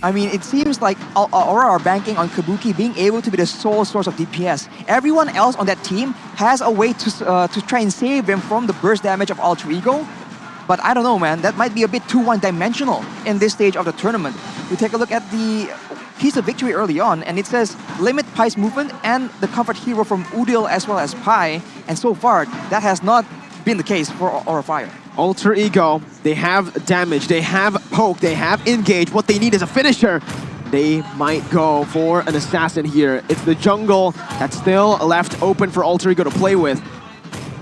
I mean, it seems like Aura are banking on Kabuki being able to be the sole source of DPS. Everyone else on that team has a way to try and save them from the burst damage of Alter Ego. But I don't know, man. That might be a bit too one-dimensional in this stage of the tournament. We take a look at the piece of victory early on, and it says limit Pai's movement and the comfort hero from Udil as well as Pai. And so far, that has not been the case for Aura Fire. Alter Ego, they have damage, they have poke, they have engage. What they need is a finisher. They might go for an assassin here. It's the jungle that's still left open for Alter Ego to play with.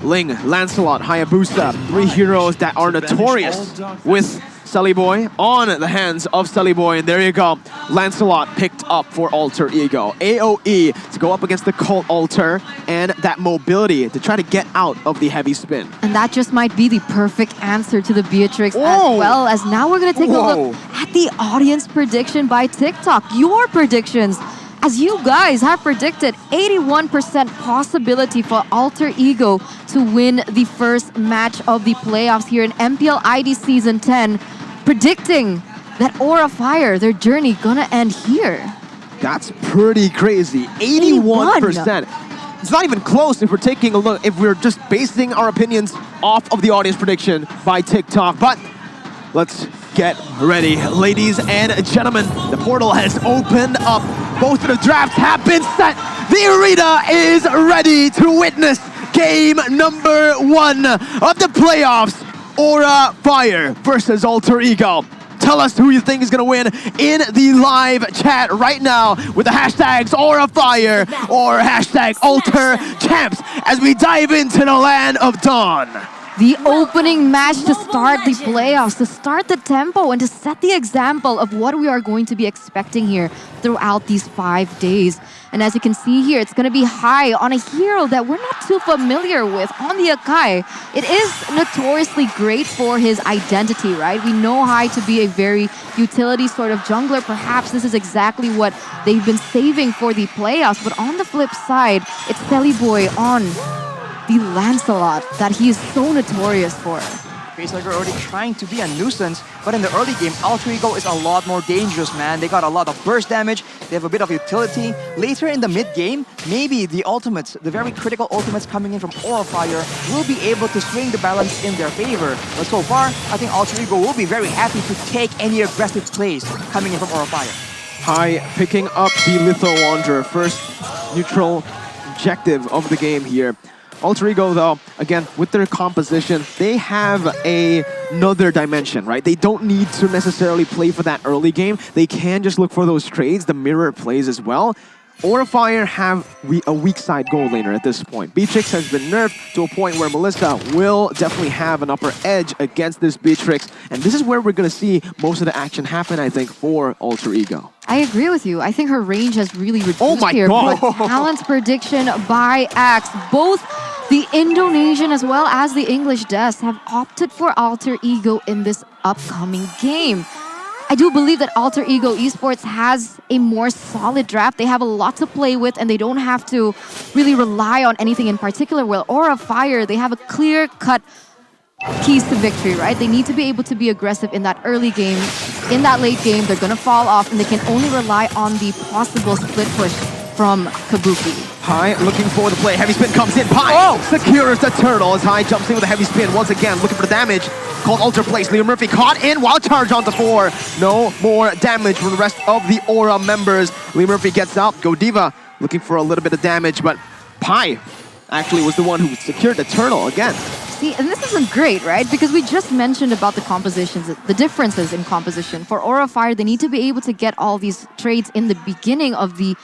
Ling, Lancelot, Hayabusa, three heroes that are notorious with Sully Boy on the hands of Sully Boy. And there you go. Lancelot picked up for Alter Ego. AoE to go up against the Cult Alter and that mobility to try to get out of the heavy spin. And that just might be the perfect answer to the Beatrix as well. As now we're going to take a look at the audience prediction by TikTok. Your predictions. As you guys have predicted, 81% possibility for Alter Ego to win the first match of the playoffs here in MPL ID Season 10. Predicting that Aura Fire, their journey gonna end here. That's pretty crazy. 81%. It's not even close if we're taking a look, if we're just basing our opinions off of the audience prediction by TikTok. But let's get ready. Ladies and gentlemen, the portal has opened up. Both of the drafts have been set. The arena is ready to witness game number 1 of the playoffs. Aura Fire versus Alter Ego. Tell us who you think is going to win in the live chat right now with the hashtags Aura Fire or hashtag Alter Champs as we dive into the land of Dawn. The opening match to start the playoffs, to start the tempo and to set the example of what we are going to be expecting here throughout these 5 days. And as you can see here, it's going to be Hai on a hero that we're not too familiar with on the Akai. It is notoriously great for his identity, right? We know Hai to be a very utility sort of jungler. Perhaps this is exactly what they've been saving for the playoffs. But on the flip side, it's Selly Boy on the Lancelot that he is so notorious for. Facehugger already trying to be a nuisance, but in the early game, Alter Ego is a lot more dangerous, man. They got a lot of burst damage, they have a bit of utility. Later in the mid-game, maybe the ultimates, the very critical ultimates coming in from Aura Fire will be able to swing the balance in their favor. But so far, I think Alter Ego will be very happy to take any aggressive plays coming in from Aura Fire. Hai picking up the Litho Wanderer, first neutral objective of the game here. Alter Ego, though, again, with their composition, they have another dimension, right? They don't need to necessarily play for that early game. They can just look for those trades, the mirror plays as well. Aura Fire have a weak side goal laner at this point. Beatrix has been nerfed to a point where Melissa will definitely have an upper edge against this Beatrix. And this is where we're going to see most of the action happen, I think, for Alter Ego. I agree with you. I think her range has really reduced Oh here. my God. But talent prediction by Axe. Both the Indonesian as well as the English devs have opted for Alter Ego in this upcoming game. I do believe that Alter Ego Esports has a more solid draft. They have a lot to play with and they don't have to really rely on anything in particular. Well, Aura Fire, they have a clear-cut keys to victory, right? They need to be able to be aggressive in that early game. In that late game, they're going to fall off and they can only rely on the possible split push from Kabuki. Hai looking for the play. Heavy spin comes in. Pai secures the turtle as Hai jumps in with a heavy spin once again, looking for the damage. Called Alter Place. Leo Murphy caught in while charge onto 4. No more damage from the rest of the Aura members. Leo Murphy gets out. Godiva looking for a little bit of damage, but Pai actually was the one who secured the turtle again. See, and this isn't great, right? Because we just mentioned about the compositions, the differences in composition. For Aura Fire, they need to be able to get all these trades in the beginning of the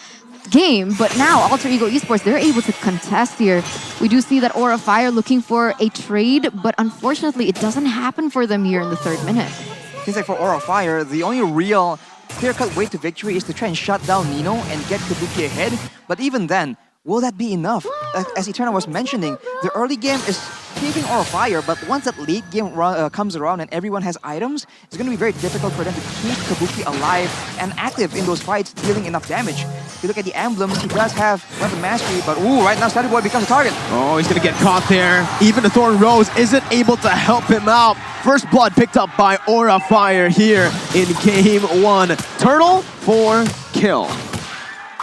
game, but now Alter Ego Esports, they're able to contest here. We do see that Aura Fire looking for a trade, but unfortunately it doesn't happen for them here in the 3rd minute. Seems like for Aura Fire, the only real clear-cut way to victory is to try and shut down Nino and get Kabuki ahead, but even then, will that be enough? As Eternal was mentioning, the early game is keeping Aura Fire, but once that late game comes around and everyone has items, it's going to be very difficult for them to keep Kabuki alive and active in those fights, dealing enough damage. you look at the emblems, he does have weapon mastery, but ooh, right now Steady Boy becomes a target. Oh, he's gonna get caught there. Even the Thorn Rose isn't able to help him out. First blood picked up by Aura Fire here in game 1. Turtle for kill.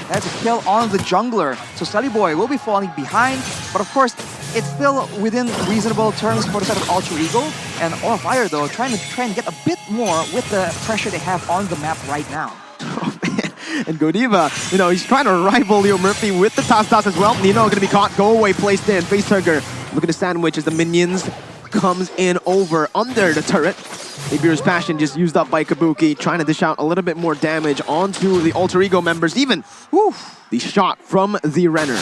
That's a kill on the jungler. So Steady Boy will be falling behind, but of course, it's still within reasonable terms for the side of Ultra Ego. And Aura Fire, though, trying to get a bit more with the pressure they have on the map right now. Oh, man. And Godiva, he's trying to rival Leo Murphy with the toss as well. Nino gonna be caught. Go away, placed in. Facehugger looking to sandwich as the minions comes in over under the turret. Ibir's Passion just used up by Kabuki, trying to dish out a little bit more damage onto the Alter Ego members. Even the shot from the Renner.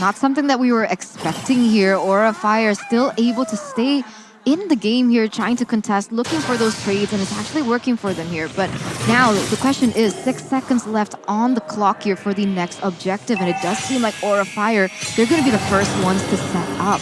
Not something that we were expecting here. Aura Fire still able to stay in the game here, trying to contest, looking for those trades, and it's actually working for them here. But now the question is 6 seconds left on the clock here for the next objective, and it does seem like Aura Fire, they're going to be the first ones to set up.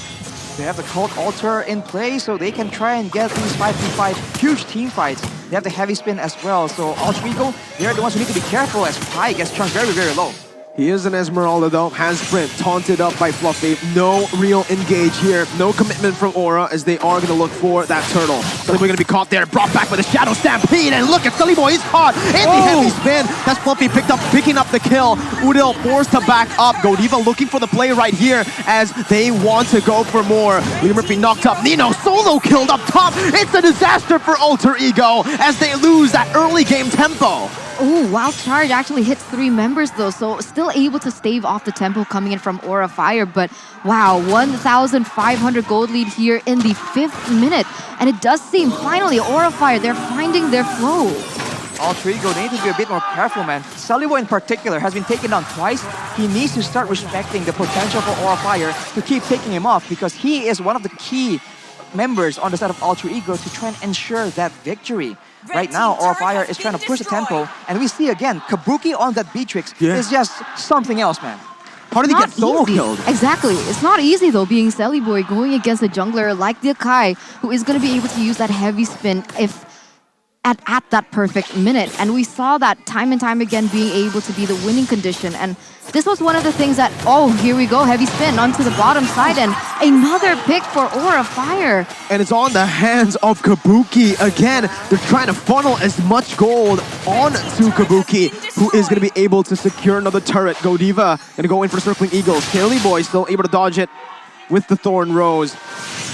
They have the Cult Altar in play, so they can try and get these 5v5 huge team fights. They have the heavy spin as well, so Ultra Ego, they're the ones who need to be careful as Pi gets chunked very, very low. He is an Esmeralda though, has sprint, taunted up by Fluffy. No real engage here, no commitment from Aura as they are going to look for that turtle. Sully Boy going to be caught there, brought back with a Shadow Stampede, and look at Sully Boy, he's caught in the heavy spin. That's Fluffy picking up the kill. Udil forced to back up. Godiva looking for the play right here as they want to go for more. Leo Murphy knocked up, Nino solo killed up top. It's a disaster for Alter Ego as they lose that early game tempo. Oh, Wild Charge actually hits 3 members though, so still able to stave off the tempo coming in from Aura Fire. But wow, 1,500 gold lead here in the 5th minute. And it does seem, finally, Aura Fire, they're finding their flow. Ultra Ego, they need to be a bit more careful, man. Salibo in particular has been taken down twice. He needs to start respecting the potential for Aura Fire to keep taking him off, because he is one of the key members on the side of Ultra Ego to try and ensure that victory. Right now, Aura Fire is trying to push the tempo, and we see again, Kabuki on that Beatrix is just something else, man. How did he get solo killed? Exactly. It's not easy though, being Sally Boy going against a jungler like the Akai, who is going to be able to use that heavy spin if at that perfect minute. And we saw that time and time again being able to be the winning condition. And this was one of the things that, oh, here we go, heavy spin onto the bottom side, and another pick for Aura Fire. And it's on the hands of Kabuki again. They're trying to funnel as much gold onto Kabuki, who is going to be able to secure another turret. Godiva going to go in for Circling Eagles. Kelly Boy still able to dodge it with the Thorn Rose.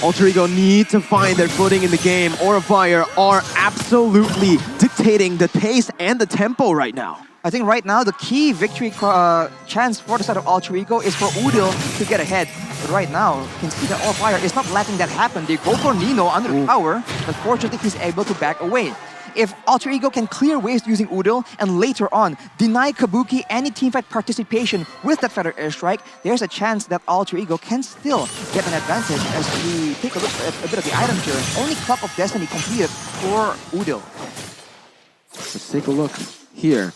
Alter Ego need to find their footing in the game. Aura Fire are absolutely dictating the pace and the tempo right now. I think right now the key victory chance for the side of Ultra Ego is for Udil to get ahead. But right now, you can see that Aura Fire is not letting that happen. They go for Nino under the tower, but fortunately he's able to back away. If Ultra Ego can clear waves using Udil and later on deny Kabuki any teamfight participation with that Feather Airstrike, there's a chance that Ultra Ego can still get an advantage. As we take a look at a bit of the item here, only Cup of Destiny completed for Udil. Let's take a look here.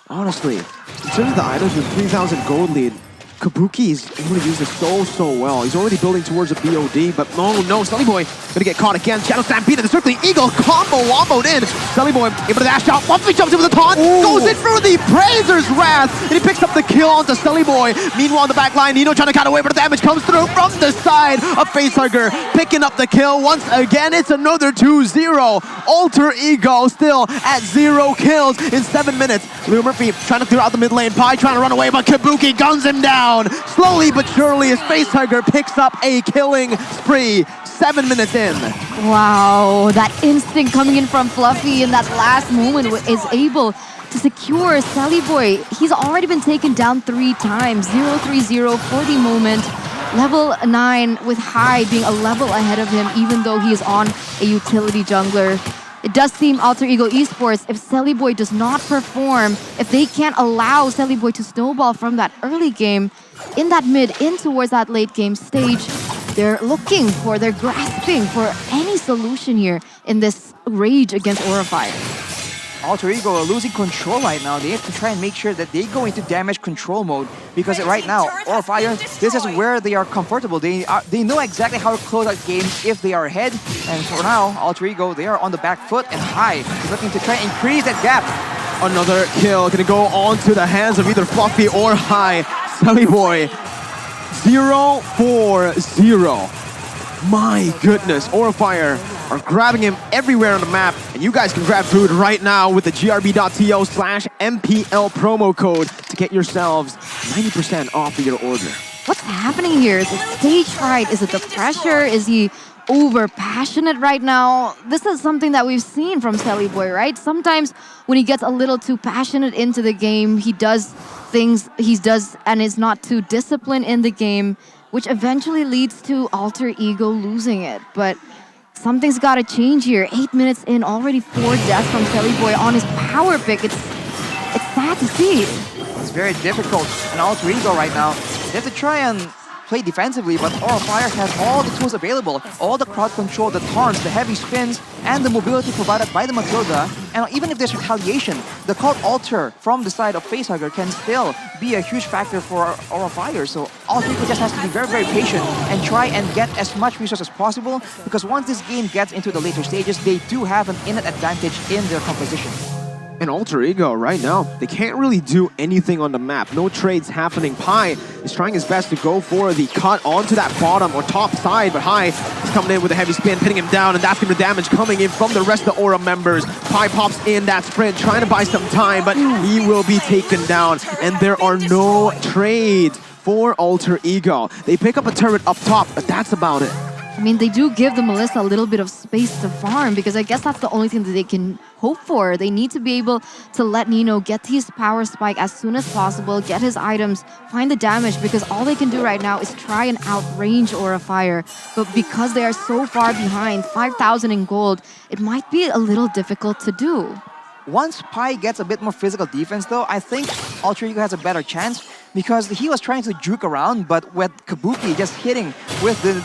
Honestly, in terms of the items with 3,000 gold lead, Kabuki is able to use this so well. He's already building towards a BOD, but no, Sully Boy gonna get caught again. Shadow Stampede and the Circling Eagle combo womboed in. Sully Boy able to dash out. Fluffy jumps in with a taunt, goes in through the Brazer's Wrath, and he picks up the kill onto Sully Boy. Meanwhile, on the back line, Nino trying to cut away, but the damage comes through from the side of Facehugger, picking up the kill. Once again, it's another 2-0. Alter Ego still at 0 kills in 7 minutes. Leo Murphy trying to clear out the mid lane. Pi trying to run away, but Kabuki guns him down. Slowly but surely, as Facehugger picks up a killing spree. 7 minutes in. Wow, that instinct coming in from Fluffy in that last moment is able to secure Sally Boy. He's already been taken down 3 times. 0-3-0 for the moment. Level 9 with High being a level ahead of him, even though he is on a utility jungler. It does seem Alter Ego Esports, if Sally Boy does not perform, if they can't allow Sally Boy to snowball from that early game, in that mid, in towards that late game stage, they're grasping for any solution here in this rage against Aura Fire. Alter Ego are losing control right now. They have to try and make sure that they go into damage control mode, because right now, Aura Fire, this is where they are comfortable. They know exactly how to close out games if they are ahead. And for now, Alter Ego, they are on the back foot, and High is looking to try and increase that gap. Another kill. Gonna go on to the hands of either Fluffy or High. Selly Boy. 0-4-0. My goodness. Aura Fire are grabbing him everywhere on the map. And you guys can grab food right now with the grb.to/MPL promo code to get yourselves 90% off of your order. What's happening here? Is it stage fright? Is it the pressure? Is he over passionate right now? This is something that we've seen from Selly Boy, right? Sometimes when he gets a little too passionate into the game, he does things and is not too disciplined in the game, which eventually leads to Alter Ego losing it. But something's got to change here. 8 minutes in, already 4 deaths from Selly Boy on his power pick. It's sad to see. It's very difficult in Alter Ego right now. They have to try and play defensively, but Aura Fire has all the tools available. All the crowd control, the taunts, the heavy spins, and the mobility provided by the Matilda. And even if there's retaliation, the called Alter from the side of Facehugger can still be a huge factor for Aura Fire. So Alter Ego just has to be very, very patient and try and get as much resources as possible, because once this game gets into the later stages, they do have an innate advantage in their composition. And Alter Ego, right now, they can't really do anything on the map. No trades happening. Pi is trying his best to go for the cut onto that bottom or top side, but High is coming in with a heavy spin, pinning him down, and that's going to damage coming in from the rest of the Aura members. Pi pops in that sprint, trying to buy some time, but he will be taken down, and there are no trades for Alter Ego. They pick up a turret up top, but that's about it. I mean, they do give the Melissa a little bit of space to farm, because I guess that's the only thing that they can hope for. They need to be able to let Nino get his power spike as soon as possible, get his items, find the damage, because all they can do right now is try and outrange Aura Fire. But because they are so far behind, 5,000 in gold, it might be a little difficult to do. Once Pi gets a bit more physical defense though, I think Alter Ego has a better chance, because he was trying to juke around, but with Kabuki just hitting with the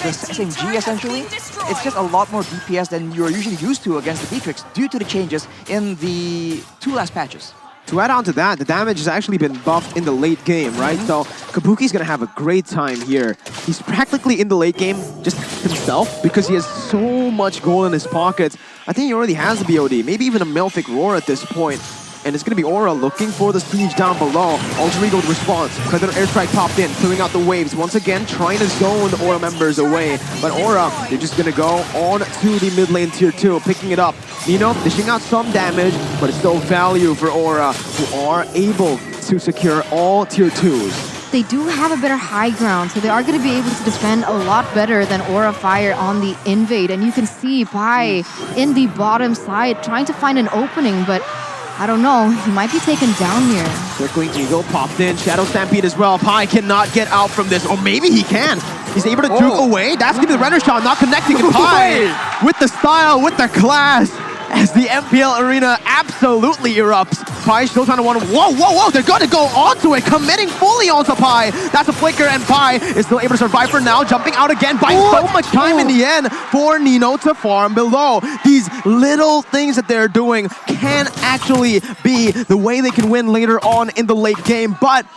SMG essentially, it's just a lot more DPS than you're usually used to against the Beatrix due to the changes in the 2 last patches. To add on to that, the damage has actually been buffed in the late game, right? So Kabuki's gonna have a great time here. He's practically in the late game just himself, because he has so much gold in his pockets. I think he already has a BOD, maybe even a Melphic Roar at this point. And it's going to be Aura looking for the siege down below. Alter Ego response. Predator airstrike popped in, clearing out the waves. Once again, trying to zone the Aura members away. But Aura, they're just going to go on to the mid lane tier 2, picking it up. Nino dishing out some damage, but it's still value for Aura, who are able to secure all tier 2s. They do have a better high ground, so they are going to be able to defend a lot better than Aura Fire on the invade. And you can see Pi in the bottom side trying to find an opening, but I don't know, he might be taken down here. Circling Eagle popped in, Shadow Stampede as well. Pi cannot get out from this, or maybe he can. He's able to juke away. That's going to be the render shot, not connecting. And Pi, with the style, with the class, as the MPL arena absolutely erupts. Pi still trying to whoa, whoa, whoa, they're gonna go onto it, committing fully onto Pi. That's a flicker, and Pi is still able to survive for now, jumping out again, buying so much time in the end for Nino to farm below. These little things that they're doing can actually be the way they can win later on in the late game, but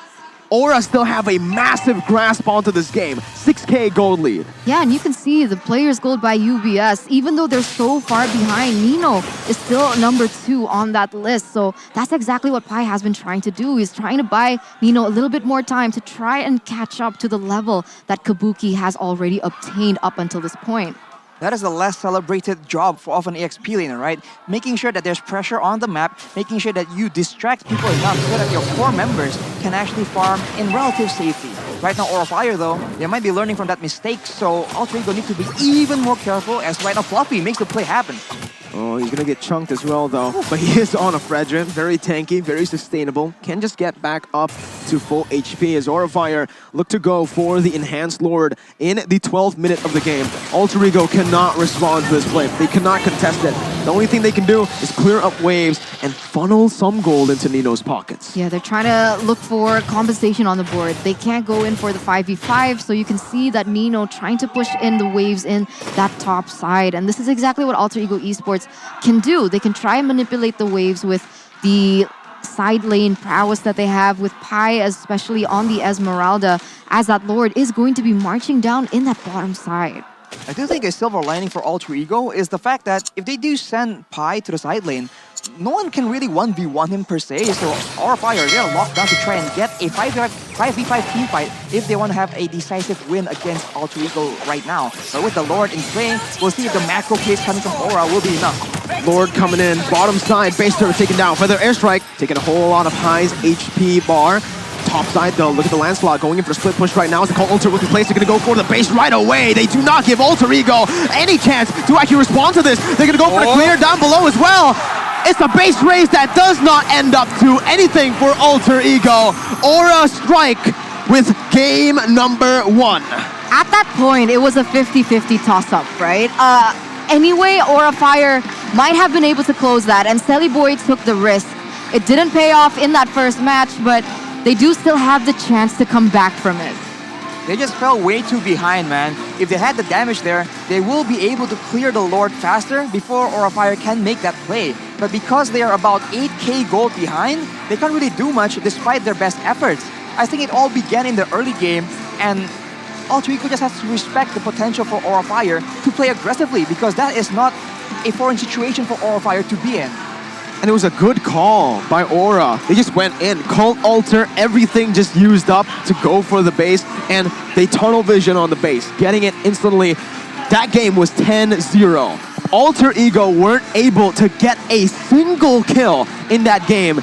Aura still have a massive grasp onto this game. 6K gold lead. Yeah, and you can see the players gold by UBS. Even though they're so far behind, Nino is still number 2 on that list. So that's exactly what Pi has been trying to do. He's trying to buy Nino a little bit more time to try and catch up to the level that Kabuki has already obtained up until this point. That is the less celebrated job of an EXP laner, right? Making sure that there's pressure on the map, making sure that you distract people enough so that your core members can actually farm in relative safety. Right now, Aura Fire though, they might be learning from that mistake, so Alter Ego need to be even more careful, as right now Fluffy makes the play happen. Oh, he's gonna get chunked as well though. But he is on a Fredrin, very tanky, very sustainable. Can just get back up to full HP as Aura Fire look to go for the Enhanced Lord in the 12th minute of the game. Alter Ego cannot respond to this play. They cannot contest it. The only thing they can do is clear up waves and funnel some gold into Nino's pockets. Yeah, they're trying to look for compensation on the board. They can't go in for the 5v5, so you can see that Nino trying to push in the waves in that top side. And this is exactly what Alter Ego Esports can do. They can try and manipulate the waves with the side lane prowess that they have, with Pi, especially on the Esmeralda, as that Lord is going to be marching down in that bottom side. I do think a silver lining for Alter Ego is the fact that if they do send Pi to the side lane, no one can really 1v1 him per se, so Aura Fire, they're locked down to try and get a 5v5 team fight if they want to have a decisive win against Alter Ego right now. But with the Lord in play, we'll see if the macro plays coming from Aura will be enough. Lord coming in, bottom side, base turret taken down. Feather airstrike, taking a whole lot of High's HP bar. Top side though, look at the Lancelot going in for a split push right now. As the call Alter will be placed, they're gonna go for the base right away. They do not give Alter Ego any chance to actually respond to this. They're gonna go for the clear down below as well. It's a base raise that does not end up to anything for Alter Ego. Aura Strike with game number 1. At that point, it was a 50-50 toss-up, right? Anyway, Aura Fire might have been able to close that, and Selly Boy took the risk. It didn't pay off in that first match, but they do still have the chance to come back from it. They just fell way too behind, man. If they had the damage there, they will be able to clear the Lord faster before Aura Fire can make that play. But because they are about 8k gold behind, they can't really do much despite their best efforts. I think it all began in the early game, and Alter Ego just has to respect the potential for Aura Fire to play aggressively, because that is not a foreign situation for Aura Fire to be in. And it was a good call by Aura. They just went in, called Alter, everything just used up to go for the base, and they tunnel vision on the base, getting it instantly. That game was 10-0. Alter Ego weren't able to get a single kill in that game.